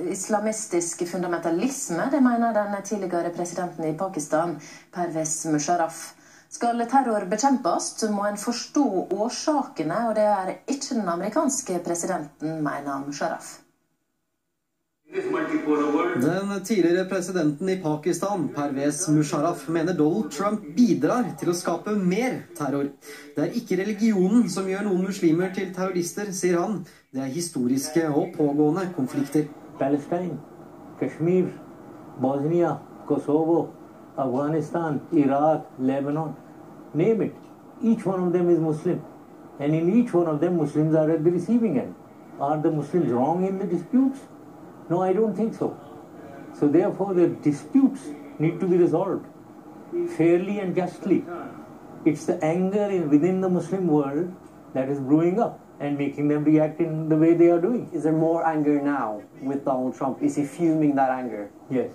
islamistisk fundamentalisme, det mener den tidligere presidenten i Pakistan, Pervez Musharraf. Skal terror bekjempes, må en forstå årsakene, og det er ikke den amerikanske presidenten, mener Musharraf. Den tidligere presidenten i Pakistan, Pervez Musharraf, mener Donald Trump bidrar til å skape mer terror. Det er ikke religionen som gjør noen muslimer til terrorister, sier han. Det er historiske og pågående konflikter. Palestine, Kashmir, Bosnia, Kosovo, Afghanistan, Iraq, Lebanon, name it. Each one of them is Muslim. And in each one of them, Muslims are at the receiving end. Are the Muslims wrong in the disputes? No, I don't think so. So therefore, the disputes need to be resolved fairly and justly. It's the anger within the Muslim world that is brewing up and making them react in the way they are doing. Is there more anger now with Donald Trump? Is he fuming that anger? Yes.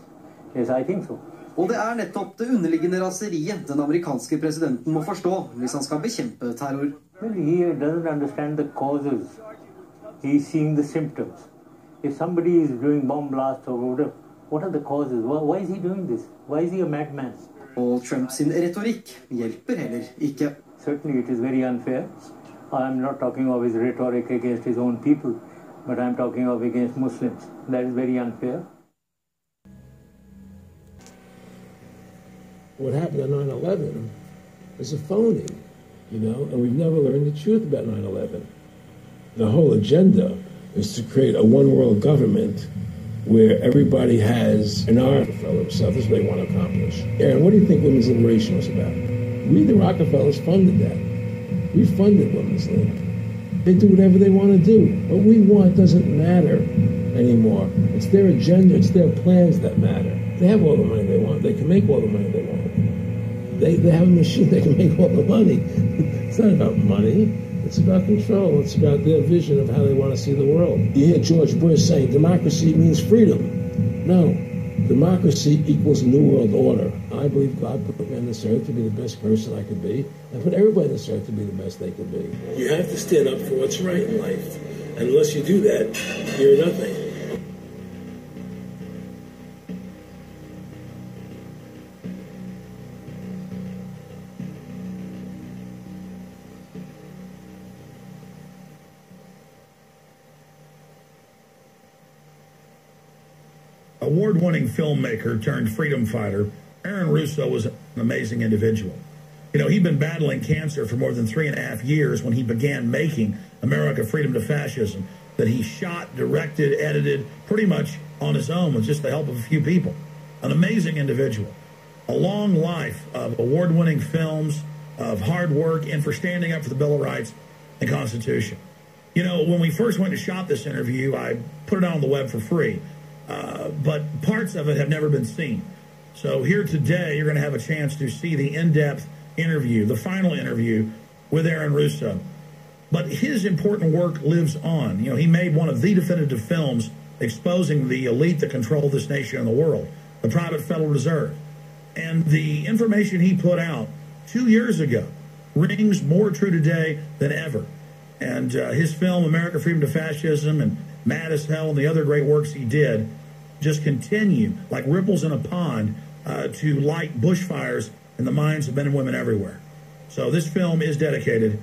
Yes, I think so. Og det er nettopp det underliggende raseriet den amerikanske presidenten må forstå hvis han skal bekjempe terror. Well, he doesn't understand the causes. He's seeing the symptoms. If somebody is doing bomb blasts or whatever, what are the causes? Why is he doing this? Why is he a madman? Og Trumps retorikk hjelper heller ikke. Certainly it is very unfair. I'm not talking of his rhetoric against his own people, but I'm talking of against Muslims. That is very unfair. What happened on 9/11 is a phony, you know, and we've never learned the truth about 9/11. The whole agenda is to create a one-world government where everybody has an Rockefeller himself. This is what they want to accomplish. Aaron, what do you think women's liberation was about? We, the Rockefellers, funded that. We funded women's lib. They do whatever they want to do. What we want doesn't matter anymore. It's their agenda, it's their plans that matter. They have all the money they want. They can make all the money they want. They have a machine that can make all the money. It's not about money. It's about control. It's about their vision of how they want to see the world. You hear George Bush saying democracy means freedom. No. Democracy equals New World Order. I believe God put me on this earth to be the best person I could be, and put everybody on this earth to be the best they could be. You have to stand up for what's right in life. And unless you do that, you're nothing. Award-winning filmmaker turned freedom fighter, Aaron Russo was an amazing individual. You know, he'd been battling cancer for more than 3.5 years when he began making America Freedom to Fascism, that he shot, directed, edited pretty much on his own with just the help of a few people. An amazing individual. A long life of award-winning films, of hard work, and for standing up for the Bill of Rights and Constitution. You know, when we first went to shop this interview, I put it on the web for free. But parts of it have never been seen. So here today, you're going to have a chance to see the in-depth interview, the final interview with Aaron Russo. But his important work lives on. You know, he made one of the definitive films exposing the elite that control this nation and the world, the private Federal Reserve. And the information he put out 2 years ago rings more true today than ever. And his film, America Freedom to Fascism, and Mad as Hell, and the other great works he did just continue like ripples in a pond to light bushfires in the minds of men and women everywhere. So this film is dedicated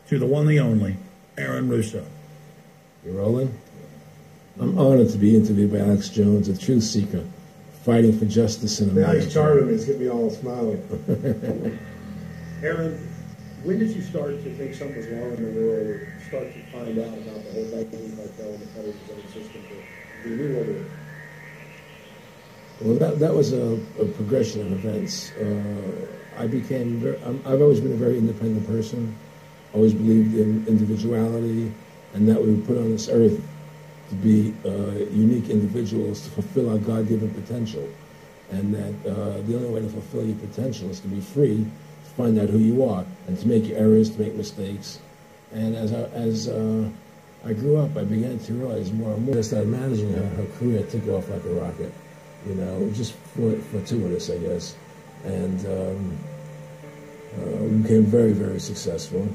to the one, the only, Aaron Russo. You rolling? I'm honored to be interviewed by Alex Jones, a truth seeker, fighting for justice in America. Nice charming, it's get me all smiling. Aaron, when did you start to think something was wrong in the world, or start to find out about the whole banking cartel and the federal reserve system to be new over it? Well, that was a progression of events. I've always been a very independent person, always believed in individuality, and that we were put on this earth to be unique individuals to fulfill our God-given potential, and that the only way to fulfill your potential is to be free, to find out who you are, and to make your errors, to make mistakes. And as I grew up, I began to realize more and more. I started managing her career took off like a rocket. You know, just fortuitous, I guess. And we became very, very successful.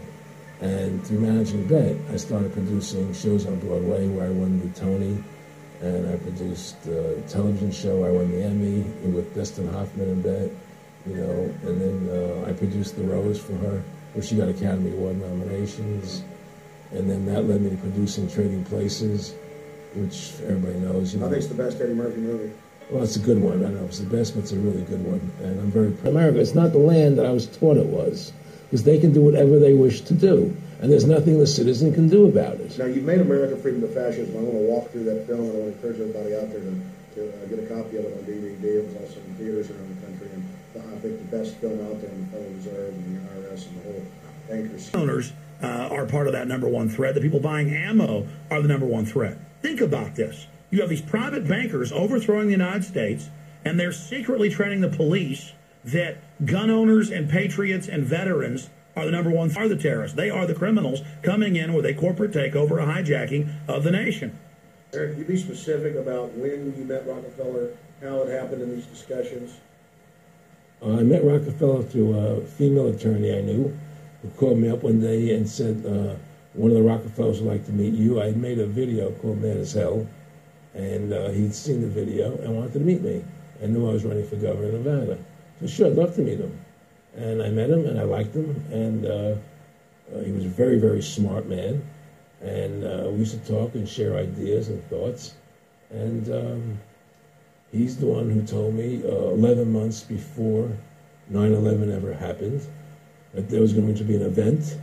And through managing Bet, I started producing shows on Broadway where I won the Tony, and I produced a television show. I won the Emmy with Dustin Hoffman in that, you know, and then I produced The Rose for her, where she got Academy Award nominations. And then that led me to producing Trading Places, which everybody knows. You know. I think it's the best Eddie Murphy movie. Well, it's a good one. I don't know if it's the best, but it's a really good one. And I'm very proud. America, it's not the land that I was taught it was, because they can do whatever they wish to do. And there's nothing the citizen can do about it. Now, you've made America Freedom to Fascism. I want to walk through that film, and I want to encourage everybody out there to get a copy of it on DVD. It was also in theaters around the country. And I think the best film out there on the Federal Reserve and the IRS and the whole bankers. Owners are part of that number one threat. The people buying ammo are the number one threat. Think about this. You have these private bankers overthrowing the United States, and they're secretly training the police that gun owners and patriots and veterans are the number one, are the terrorists. They are the criminals coming in with a corporate takeover, a hijacking of the nation. Eric, you be specific about when you met Rockefeller, how it happened in these discussions. I met Rockefeller through a female attorney I knew, who called me up one day and said, one of the Rockefellers would like to meet you. I had made a video called Mad as Hell, and he'd seen the video and wanted to meet me, and knew I was running for governor of Nevada. So sure, I'd love to meet him. And I met him, and I liked him, and he was a very, very smart man, and we used to talk and share ideas and thoughts, and he's the one who told me 11 months before 9/11 ever happened that there was going to be an event.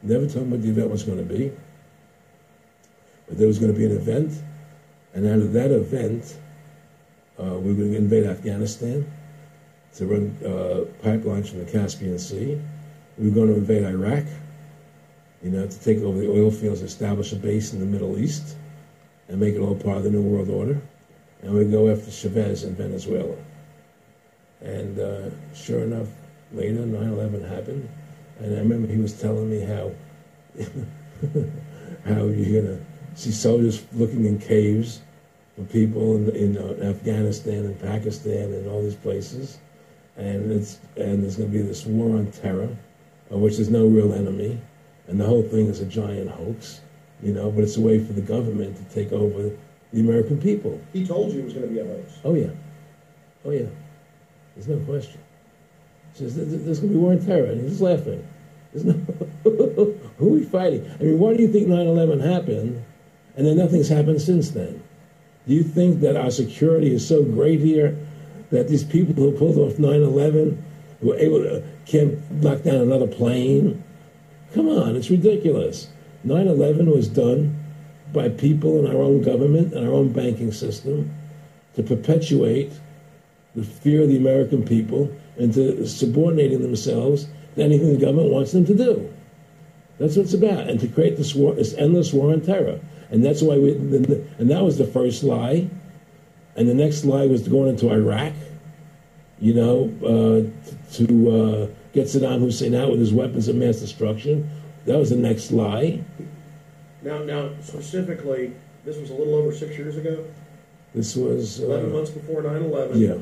Never told me what the event was going to be, but there was going to be an event, and out of that event, we were going to invade Afghanistan to run pipelines from the Caspian Sea. We were going to invade Iraq, you know, to take over the oil fields, establish a base in the Middle East, and make it all part of the New World Order. And we'd go after Chavez in Venezuela. And sure enough, later, 9/11 happened. And I remember he was telling me how how you're going to see soldiers looking in caves for people in Afghanistan and Pakistan and all these places. And there's going to be this war on terror, of which there's no real enemy. And the whole thing is a giant hoax, you know, but it's a way for the government to take over the American people. He told you it was going to be a hoax. Oh, yeah. Oh, yeah. There's no question. He says, there's going to be war on terror. And he's laughing. There's no... Who are we fighting? I mean, why do you think 9/11 happened and then nothing's happened since then? Do you think that our security is so great here that these people who pulled off 9/11 were able to can't knock down another plane? Come on, it's ridiculous. 9/11 was done by people in our own government and our own banking system to perpetuate the fear of the American people into subordinating themselves to anything the government wants them to do. That's what it's about, and to create this war, this endless war on terror. And that's why and that was the first lie. And the next lie was going into Iraq, you know, to get Saddam Hussein out with his weapons of mass destruction. That was the next lie. Now, specifically, this was a little over 6 years ago? This was... 11 months before 9/11. Yeah.